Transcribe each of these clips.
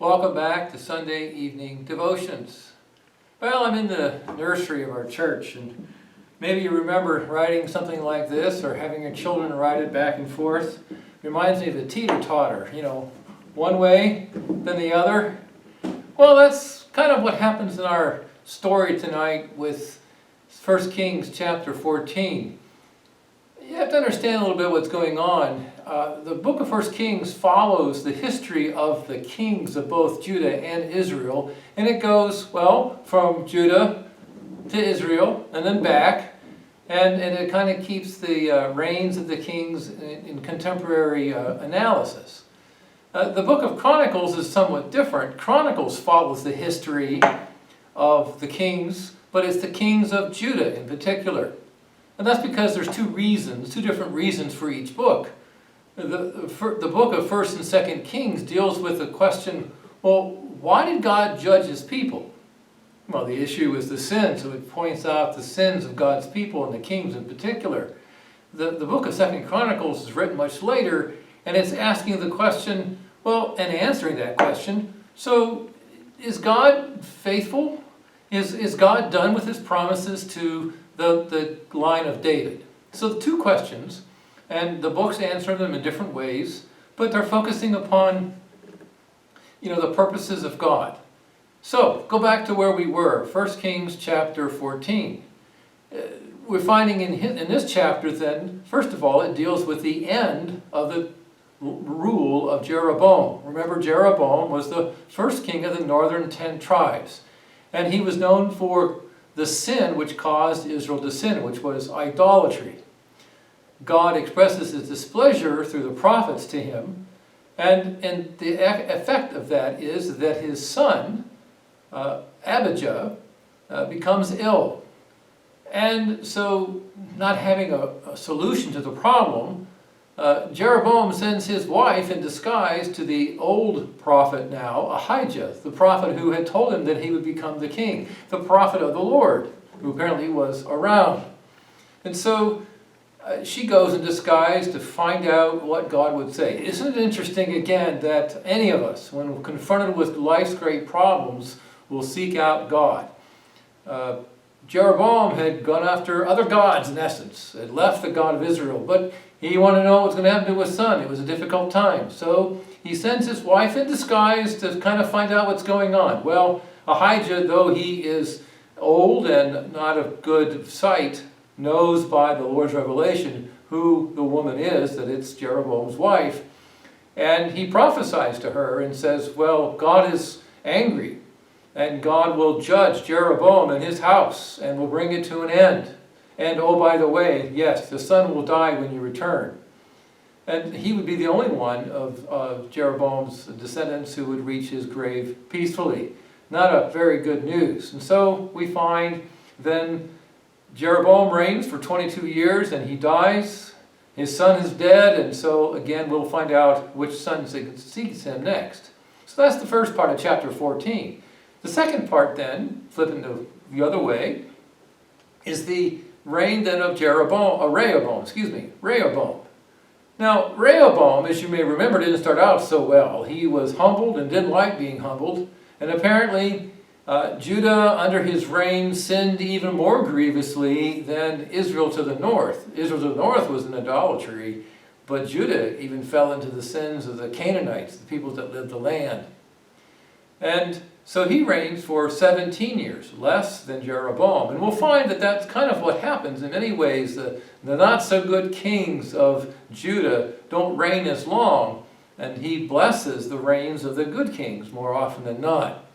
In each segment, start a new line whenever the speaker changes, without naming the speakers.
Welcome back to Sunday evening devotions. Well, I'm in the nursery of our church, and maybe you remember writing something like this or having your children write it back and forth. Reminds me of the teeter-totter, one way, then the other. Well, that's kind of what happens in our story tonight with 1 Kings chapter 14. You have to understand a little bit what's going on. The book of 1 Kings follows the history of the kings of both Judah and Israel, and it goes, well, from Judah to Israel and then back, and it kind of keeps the reigns of the kings in contemporary analysis. The book of Chronicles is somewhat different. Chronicles follows the history of the kings, but it's the kings of Judah in particular. And that's because there's two different reasons for each book. The book of 1st and 2nd Kings deals with the question, well, why did God judge his people? Well, the issue is the sin, so it points out the sins of God's people and the kings in particular. The book of 2nd Chronicles is written much later, and it's asking the question, well, and answering that question, so is God faithful? Is God done with his promises to the line of David? So the two questions, and the books answer them in different ways, but they're focusing upon, the purposes of God. So, go back to where we were, 1 Kings chapter 14. We're finding in this chapter then, first of all, it deals with the end of the rule of Jeroboam. Remember, Jeroboam was the first king of the northern 10 tribes, and he was known for the sin which caused Israel to sin, which was idolatry. God expresses his displeasure through the prophets to him, and the effect of that is that his son, Abijah, becomes ill. And so, not having a solution to the problem, Jeroboam sends his wife in disguise to the old prophet now, Ahijah, the prophet who had told him that he would become the king, the prophet of the Lord, who apparently was around. And so she goes in disguise to find out what God would say. Isn't it interesting, again, that any of us, when confronted with life's great problems, will seek out God? Jeroboam had gone after other gods, in essence, had left the God of Israel, but he wanted to know what was going to happen to his son. It was a difficult time. So he sends his wife in disguise to kind of find out what's going on. Well, Ahijah, though he is old and not of good sight, knows by the Lord's revelation who the woman is, that it's Jeroboam's wife. And he prophesies to her and says, well, God is angry, and God will judge Jeroboam and his house and will bring it to an end. And oh, by the way, yes, the son will die when you return. And he would be the only one of Jeroboam's descendants who would reach his grave peacefully. Not a very good news. And so we find then Jeroboam reigns for 22 years and he dies. His son is dead, and so again we'll find out which son succeeds him next. So that's the first part of chapter 14. The second part then, flipping the other way, is the reign then of Rehoboam. Now, Rehoboam, as you may remember, didn't start out so well. He was humbled and didn't like being humbled, and apparently Judah, under his reign, sinned even more grievously than Israel to the north. Israel to the north was in idolatry, but Judah even fell into the sins of the Canaanites, the people that lived the land. And so he reigns for 17 years, less than Jeroboam. And we'll find that that's kind of what happens in many ways. The not-so-good kings of Judah don't reign as long, and he blesses the reigns of the good kings more often than not.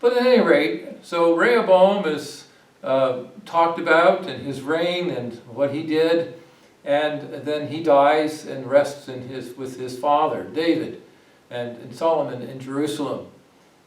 But at any rate, so Rehoboam is talked about in his reign and what he did, and then he dies and rests with his father, David, and Solomon in Jerusalem.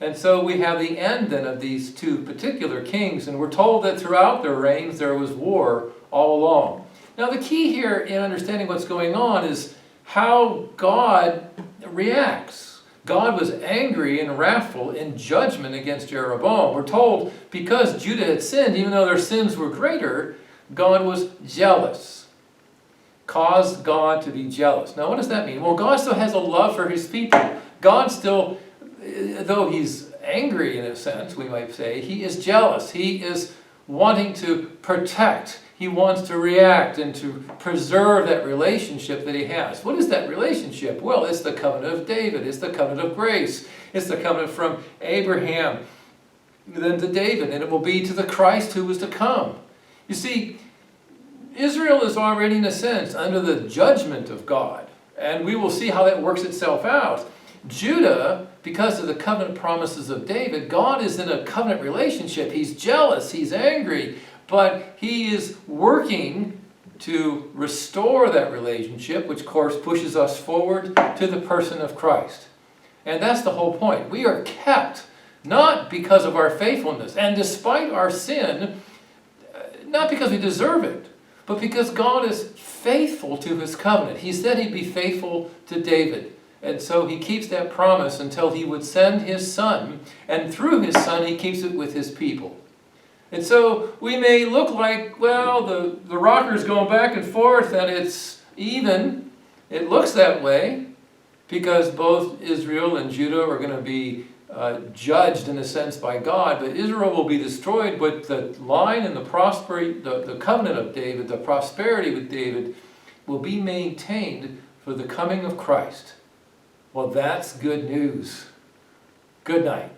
And so we have the end then of these two particular kings, and we're told that throughout their reigns there was war all along. Now the key here in understanding what's going on is how God reacts. God was angry and wrathful in judgment against Jeroboam. We're told because Judah had sinned, even though their sins were greater, God was jealous. Caused God to be jealous. Now what does that mean? Well, God still has a love for his people. God still though he's angry in a sense, we might say, he is jealous. He is wanting to protect. He wants to react and to preserve that relationship that he has. What is that relationship? Well, it's the covenant of David. It's the covenant of grace. It's the covenant from Abraham then to David, and it will be to the Christ who was to come. You see, Israel is already, in a sense, under the judgment of God, and we will see how that works itself out. Judah, because of the covenant promises of David, God is in a covenant relationship. He's jealous, he's angry, but he is working to restore that relationship, which of course pushes us forward to the person of Christ. And that's the whole point. We are kept, not because of our faithfulness, and despite our sin, not because we deserve it, but because God is faithful to his covenant. He said he'd be faithful to David. And so he keeps that promise until he would send his son, and through his son he keeps it with his people. And so we may look like, well, the rocker's going back and forth and it's even. It looks that way because both Israel and Judah are going to be judged in a sense by God, but Israel will be destroyed, but the line and the covenant of David, the prosperity with David, will be maintained for the coming of Christ. Well, that's good news. Good night.